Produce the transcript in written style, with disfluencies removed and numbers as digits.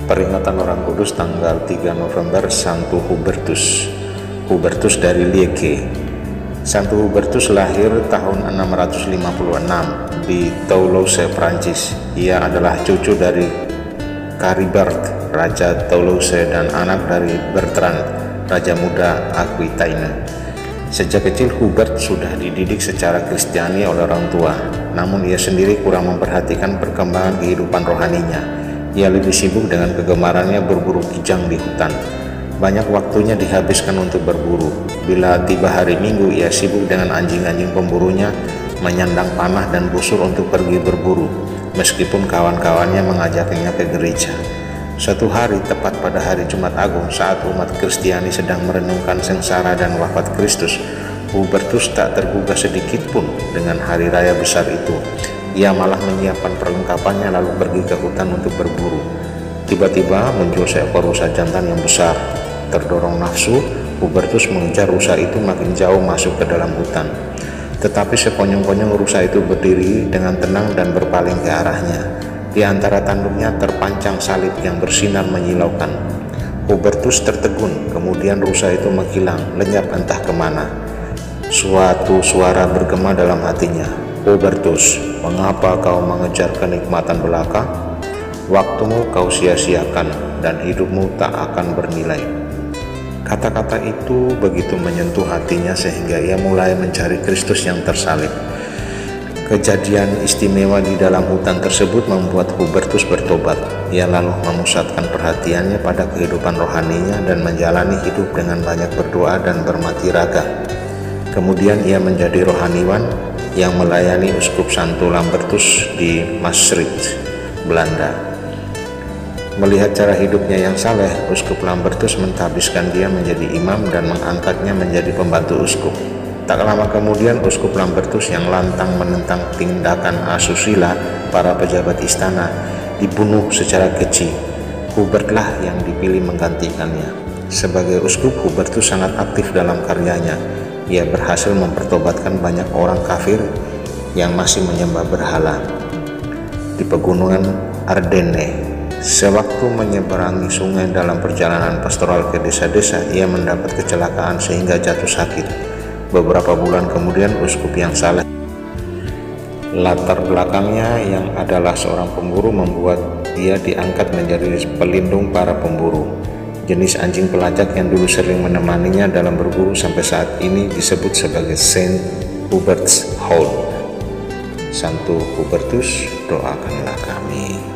Peringatan Orang Kudus tanggal 3 November Santo Hubertus. Hubertus dari Liege. Santo Hubertus lahir tahun 656 di Toulouse, Prancis. Ia adalah cucu dari Caribert, Raja Toulouse, dan anak dari Bertrand, Raja Muda Aquitaine. Sejak kecil Hubert sudah dididik secara Kristiani oleh orang tua, namun ia sendiri kurang memperhatikan perkembangan kehidupan rohaninya. Ia lebih sibuk dengan kegemarannya berburu kijang di hutan. Banyak waktunya dihabiskan untuk berburu. Bila tiba hari Minggu, ia sibuk dengan anjing-anjing pemburunya, menyandang panah dan busur untuk pergi berburu, meskipun kawan-kawannya mengajaknya ke gereja. Suatu hari, tepat pada hari Jumat Agung, saat umat Kristiani sedang merenungkan sengsara dan wafat Kristus, Hubertus tak tergugah sedikit pun dengan hari raya besar itu. Ia malah menyiapkan perlengkapannya lalu pergi ke hutan untuk berburu. Tiba-tiba muncul seekor rusa jantan yang besar. Terdorong nafsu, Hubertus mengejar rusa itu makin jauh masuk ke dalam hutan. Tetapi sekonyong-konyong rusa itu berdiri dengan tenang dan berpaling ke arahnya. Di antara tanduknya terpancang salib yang bersinar menyilaukan. Hubertus tertegun, kemudian rusa itu menghilang, lenyap entah kemana. Suatu suara bergema dalam hatinya. Hubertus, mengapa kau mengejar kenikmatan belaka? Waktumu kau sia-siakan dan hidupmu tak akan bernilai. Kata-kata itu begitu menyentuh hatinya sehingga ia mulai mencari Kristus yang tersalib. Kejadian istimewa di dalam hutan tersebut membuat Hubertus bertobat. Ia lalu memusatkan perhatiannya pada kehidupan rohaninya dan menjalani hidup dengan banyak berdoa dan bermati raga. Kemudian ia menjadi rohaniwan yang melayani Uskup Santo Lambertus di Maastricht, Belanda. Melihat cara hidupnya yang saleh, Uskup Lambertus mentahbiskan dia menjadi imam dan mengangkatnya menjadi pembantu uskup. Tak lama kemudian, Uskup Lambertus yang lantang menentang tindakan asusila para pejabat istana dibunuh secara keji. Hubertlah yang dipilih menggantikannya. Sebagai uskup, Hubertus sangat aktif dalam karyanya. Ia berhasil mempertobatkan banyak orang kafir yang masih menyembah berhala. Di pegunungan Ardennes, sewaktu menyeberangi sungai dalam perjalanan pastoral ke desa-desa, ia mendapat kecelakaan sehingga jatuh sakit. Beberapa bulan kemudian, uskup yang saleh, latar belakangnya yang adalah seorang pemburu, membuat dia diangkat menjadi pelindung para pemburu. Jenis anjing pelacak yang dulu sering menemaninya dalam berburu sampai saat ini disebut sebagai Saint Hubert's Hound. Santo Hubertus, doakanlah kami.